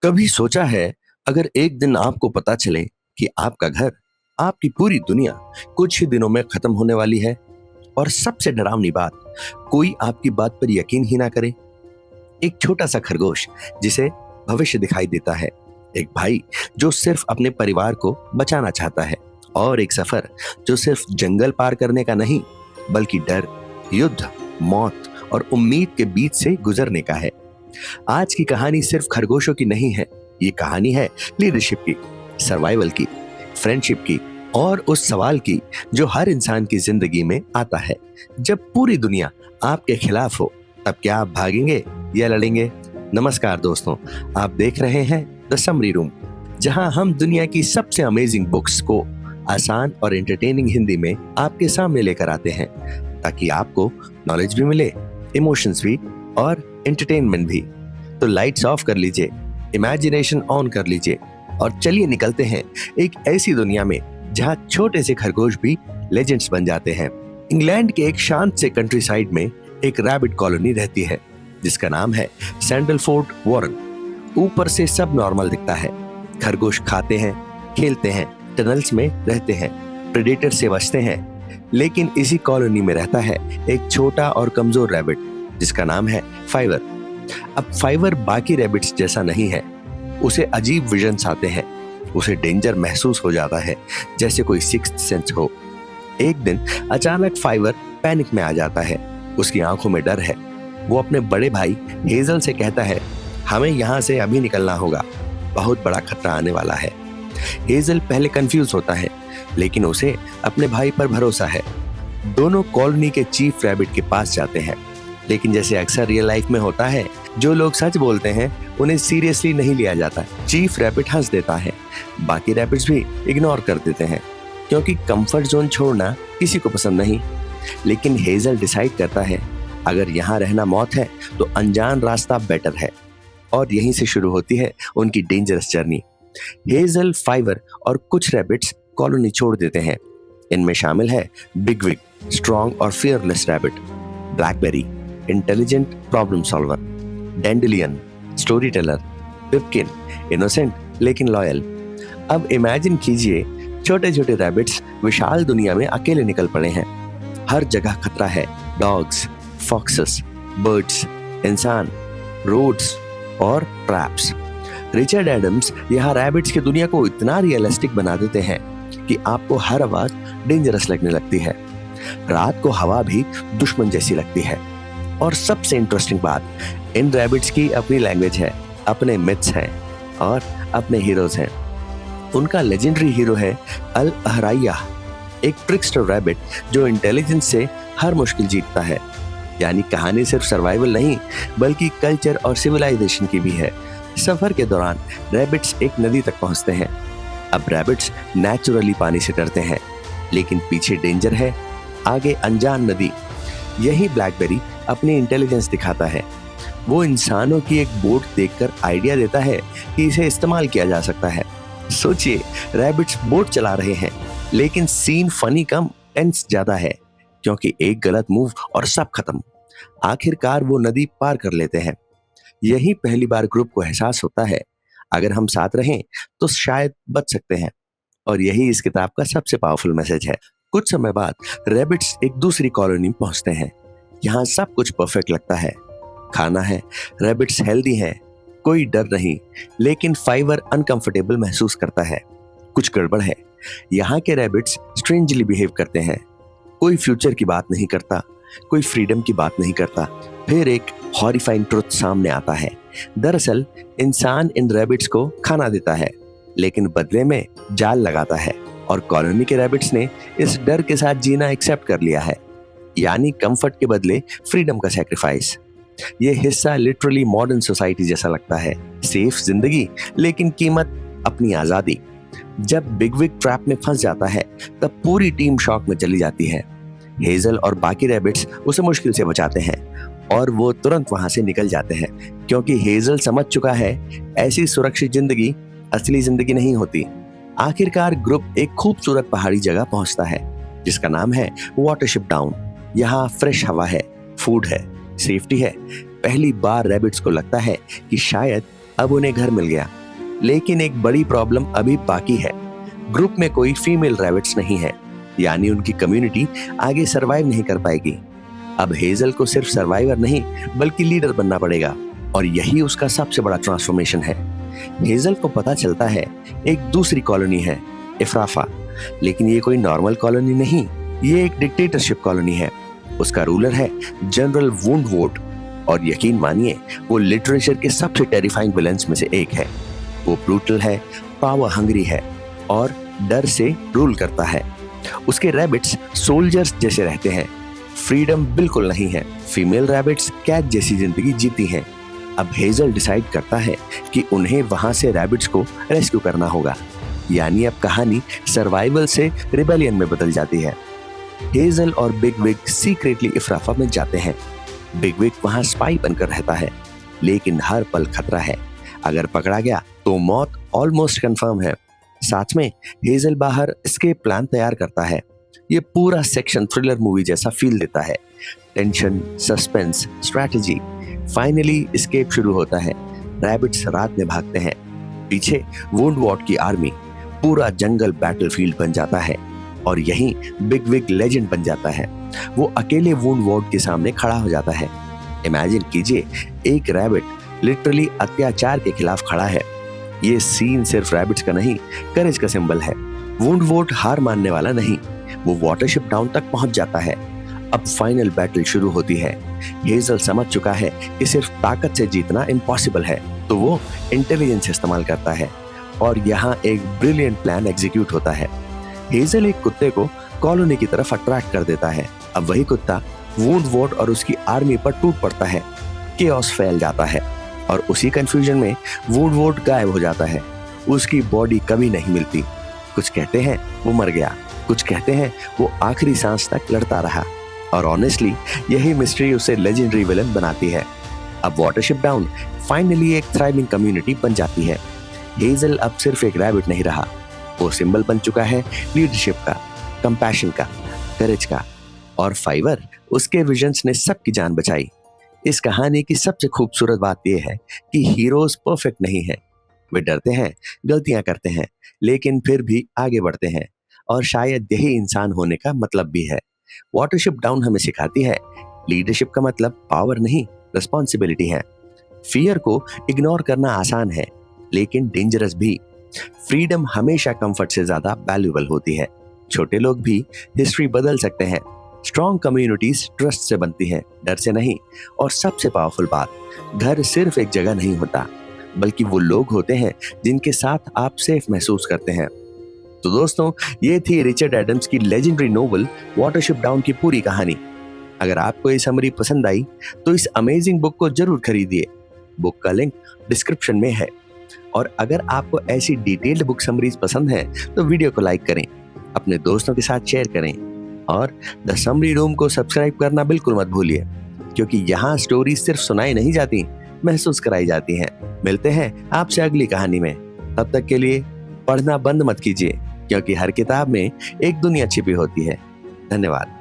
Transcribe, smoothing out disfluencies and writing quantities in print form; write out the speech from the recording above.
कभी सोचा है अगर एक दिन आपको पता चले कि आपका घर, आपकी पूरी दुनिया कुछ ही दिनों में खत्म होने वाली है और सबसे डरावनी बात, कोई आपकी बात पर यकीन ही ना करे। एक छोटा सा खरगोश जिसे भविष्य दिखाई देता है, एक भाई जो सिर्फ अपने परिवार को बचाना चाहता है और एक सफर जो सिर्फ जंगल पार करने का नहीं बल्कि डर, युद्ध, मौत और उम्मीद के बीच से गुजरने का है। आज की कहानी सिर्फ खरगोशों की नहीं है, ये कहानी है लीडरशिप की, सर्वाइवल की, फ्रेंडशिप की और उस सवाल की जो हर इंसान की जिंदगी में आता है। जब पूरी दुनिया आपके खिलाफ हो तब क्या आप भागेंगे या लड़ेंगे? नमस्कार दोस्तों, आप देख रहे हैं द समरी रूम, जहां हम दुनिया की सबसे अमेजिंग बुक्स को आसान और एंटरटेनिंग हिंदी में आपके सामने लेकर आते हैं, ताकि आपको नॉलेज भी मिले, इमोशंस भी और एंटरटेनमेंट भी। तो लाइट्स ऑफ कर लीजिए, इमेजिनेशन ऑन कर लीजिए और चलिए निकलते हैं एक ऐसी दुनिया में जहां छोटे से खरगोश भी लेजेंड्स बन जाते हैं। इंग्लैंड के एक शांत से कंट्री साइड में एक रैबिट कॉलोनी रहती है जिसका नाम है सैंडलफोर्ड वॉरेन। ऊपर से सब नॉर्मल दिखता है, खरगोश खाते हैं, खेलते हैं, टनल्स में रहते हैं, प्रेडेटर से बचते हैं। लेकिन इसी कॉलोनी में रहता है एक छोटा और कमजोर रैबिट जिसका नाम है फाइवर। अब फाइवर बाकी रैबिट्स जैसा नहीं है, उसे अजीब विजन्स आते हैं, उसे डेंजर महसूस हो जाता है, जैसे कोई सिक्स्थ सेंस हो। एक दिन अचानक फाइवर पैनिक में आ जाता है, उसकी आंखों में डर है। वो अपने बड़े भाई हेजल से कहता है, हमें यहाँ से अभी निकलना होगा, बहुत बड़ा खतरा आने वाला है। हेजल पहले कंफ्यूज होता है, लेकिन उसे अपने भाई पर भरोसा है। दोनों कॉलोनी के चीफ रैबिट के पास जाते हैं, लेकिन जैसे अक्सर रियल लाइफ में होता है, जो लोग सच बोलते हैं उन्हें सीरियसली नहीं लिया जाता। चीफ रैबिट हंस देता है, बाकी रैबिट्स भी इग्नोर कर देते हैं, क्योंकि कंफर्ट जोन छोड़ना किसी को पसंद नहीं। लेकिन हेजल डिसाइड करता है, अगर यहाँ रहना मौत है तो अनजान रास्ता बेटर है। और यहीं से शुरू होती है उनकी डेंजरस जर्नी। हेजल, फाइवर और कुछ रैबिट्स कॉलोनी छोड़ देते हैं। इनमें शामिल है बिगविग, स्ट्रॉन्ग और fearless rabbit; Blackberry, intelligent problem solver; Dandelion, storyteller; Pipkin, innocent लेकिन लॉयल। अब इमेजिन कीजिए, छोटे छोटे रैबिट्स विशाल दुनिया में अकेले निकल पड़े हैं। हर जगह खतरा है, डॉग्स, फॉक्सेस, बर्ड्स, इंसान, रोड्स और ट्रैप्स। रिचर्ड एडम्स यहाँ रैबिट्स की दुनिया को इतना रियलिस्टिक बना देते हैं कि आपको हर आवाज डेंजरस लगने लगती है। रात को हवा भी दुश्मन जैसी लगती है। और सबसे इंटरेस्टिंग बात, इन रैबिट्स की अपनी लैंग्वेज है, अपने मिथ्स हैं और अपने हीरोज हैं। उनका लेजेंडरी हीरो है अल अहराइया, एक ट्रिकस्टर रैबिट जो इंटेलिजेंस से हर मुश्किल जीतता है। यानी कहानी सिर्फ सर्वाइवल नहीं बल्कि कल्चर और सिविलाइजेशन की भी है। सफर के दौरान रैबिट्स एक नदी तक पहुंचते हैं। अब रैबिट्स नेचुरली पानी से डरते हैं, लेकिन पीछे डेंजर है, आगे अनजान नदी। यही ब्लैकबेरी अपनी इंटेलिजेंस दिखाता है। वो इंसानों की एक बोट देखकर आइडिया देता है कि इसे इस्तेमाल किया जा सकता है। सोचिए, रैबिट्स बोट चला रहे हैं, लेकिन सीन फनी कम, टेंस ज्यादा है, क्योंकि एक गलत मूव और सब खत्म। आखिरकार वो नदी पार कर लेते हैं। यही पहली बार ग्रुप को एहसास होता है, अगर हम साथ रहें तो शायद बच सकते हैं। और यही इस किताब का सबसे पावरफुल मैसेज है। कुछ समय बाद रैबिट्स एक दूसरी कॉलोनी पहुंचते हैं। यहाँ सब कुछ परफेक्ट लगता है, खाना है, रैबिट्स हेल्दी हैं, कोई डर नहीं। लेकिन फाइवर अनकंफर्टेबल महसूस करता है, कुछ गड़बड़ है। यहाँ के रैबिट्स स्ट्रेंजली बिहेव करते हैं, कोई फ्यूचर की बात नहीं करता, कोई फ्रीडम की बात नहीं करता। फिर एक हॉरिफाइंग ट्रुथ सामने आता है। दरअसल इंसान इन रैबिट्स को खाना देता है, लेकिन बदले में जाल लगाता है, और कॉलोनी के रैबिट्स ने इस डर के साथ जीना एक्सेप्ट कर लिया है। यानी कंफर्ट के बदले फ्रीडम का सैक्रिफाइस। ये हिस्सा लिटरली मॉडर्न सोसाइटी जैसा लगता है। सेफ जिंदगी, लेकिन कीमत अपनी आजादी। जब बिगविग ट्रैप में फंस जाता है तब पूरी टीम शॉक में चली जाती है। हेजल और बाकी रैबिट्स उसे मुश्किल से बचाते हैं और वो तुरंत वहां से निकल जाते हैं, क्योंकि हेजल समझ चुका है ऐसी सुरक्षित जिंदगी असली जिंदगी नहीं होती। आखिरकार ग्रुप एक खूबसूरत पहाड़ी जगह पहुंचता है जिसका नाम है वाटरशिप डाउन। यहाँ फ्रेश हवा है, फूड है, सेफ्टी है। पहली बार रैबिट्स को लगता है कि शायद अब उन्हें घर मिल गया, लेकिन एक बड़ी प्रॉब्लम अभी बाकी है। ग्रुप में कोई फीमेल रैबिट्स नहीं है, यानी उनकी कम्युनिटी आगे सरवाइव नहीं कर पाएगी। अब हेजल को सिर्फ सर्वाइवर नहीं बल्कि लीडर बनना पड़ेगा, और यही उसका सबसे बड़ा ट्रांसफॉर्मेशन है। हेजल को पता चलता है एक दूसरी कॉलोनी है, इफ्राफा, लेकिन ये कोई नॉर्मल कॉलोनी नहीं, ये एक डिक्टेटरशिप कॉलोनी है। उसका रूलर है जनरल वुंडवोर्ट, और यकीन मानिए वो लिटरेचर के सबसे टेरिफाइंग विलेंस में से एक है। वो ब्रूटल है, पावर हंग्री है और डर से रूल करता है। उसके रैबिट्स सोल्जर्स जैसे रहते हैं, फ्रीडम बिल्कुल नहीं है। फीमेल रैबिट्स कैट जैसी जिंदगी जीती हैं। अब हेजल डिसाइड करता है कि उन्हें वहां से रैबिट्स को रेस्क्यू करना होगा, यानी अब कहानी सर्वाइवल से रिबेलियन में बदल जाती है। हेजल और बिग विग सीक्रेटली इफ्राफा में जाते हैं। बिग विग वहां स्पाई बनकर रहता है, लेकिन हर पल खतरा है। अगर पकड़ा गया तो मौत ऑलमोस्ट कंफर्म है। साथ में हेजल बाहर एस्केप प्लान तैयार करता है। ये पूरा सेक्शन थ्रिलर मूवी जैसा फील देता है। Tension, suspense, strategy. Finally escape शुरू होता है। रैबिट्स रात में भागते हैं। पीछे वुंडवॉर्ट की आर्मी। पूरा जंगल बैटलफील्ड बन जाता है, और यहीं बिग विग लेजेंड बन जाता है। वो अकेले वुंडवॉर्ट के सामने खड़ा हो जाता है। इमेजिन कीजिए, एक रैबिट लिटरली अत्याचार के खिलाफ खड़ा है। ये सीन सिर्फ रैबिट्स का नहीं, करेज का सिंबल है। वुंडवॉर्ट हार मानने वाला नहीं, वो वाटरशिप टाउन तक पहुंच जाता है। अब फाइनल बैटल शुरू होती है। हेजल समझ चुका है कि सिर्फ ताकत से जीतना इम्पॉसिबल है, तो वो इंटेलिजेंस इस्तेमाल करता है, और यहाँ एक ब्रिलियंट प्लान एग्जीक्यूट होता है। हेजल एक कुत्ते को कॉलोनी की तरफ अट्रैक्ट कर देता है। अब वही कुत्ता वुंडवॉर्ट और उसकी आर्मी पर टूट पड़ता है। केओस फैल जाता है, और उसी कंफ्यूजन में वुंडवॉर्ट गायब हो जाता है। उसकी बॉडी कभी नहीं मिलती। कुछ कहते हैं वो मर गया, कुछ कहते हैं वो आखिरी सांस तक लड़ता रहा, और ऑनेस्टली यही मिस्ट्री उसे लेजेंडरी विलन बनाती है। अब वाटरशिप डाउन फाइनली एक थ्राइविंग कम्युनिटी बन जाती है। हेजल अब सिर्फ एक रैबिट नहीं रहा, वो सिंबल बन चुका है लीडरशिप का, कंपैशन का, करेज का, और फाइवर उसके विजन्स ने सबकी जान बचाई। इस कहानी की सबसे खूबसूरत बात यह है कि हीरोज परफेक्ट नहीं है। वे डरते हैं, गलतियां करते हैं, लेकिन फिर भी आगे बढ़ते हैं, और शायद यही इंसान होने का मतलब भी है। वाटरशिप डाउन हमें सिखाती है लीडरशिप का मतलब पावर नहीं, रिस्पॉन्सिबिलिटी है। फियर को इग्नोर करना आसान है, लेकिन डेंजरस भी। फ्रीडम हमेशा कंफर्ट से ज्यादा वैल्यूएबल होती है। छोटे लोग भी हिस्ट्री बदल सकते हैं। स्ट्रॉन्ग कम्युनिटीज ट्रस्ट से बनती हैं, डर से नहीं। और सबसे पावरफुल बात, घर सिर्फ एक जगह नहीं होता, बल्कि वो लोग होते हैं जिनके साथ आप सेफ महसूस करते हैं। तो दोस्तों, ये थी रिचर्ड एडम्स की लेजेंडरी नोवेल वाटरशिप डाउन की पूरी कहानी। अगर आपको ये समरी पसंद आई तो इस अमेजिंग बुक को जरूर खरीदिए। बुक का लिंक डिस्क्रिप्शन में है। और अगर आपको ऐसी डिटेल्ड बुक समरीज पसंद है तो वीडियो को लाइक करें, अपने दोस्तों के साथ शेयर करें, और द समरी रूम को सब्सक्राइब करना बिल्कुल मत भूलिए, क्योंकि यहाँ स्टोरी सिर्फ सुनाई नहीं जाती, महसूस कराई जाती हैं। मिलते हैं आपसे अगली कहानी में। तब तक के लिए पढ़ना बंद मत कीजिए, क्योंकि हर किताब में एक दुनिया छिपी होती है। धन्यवाद।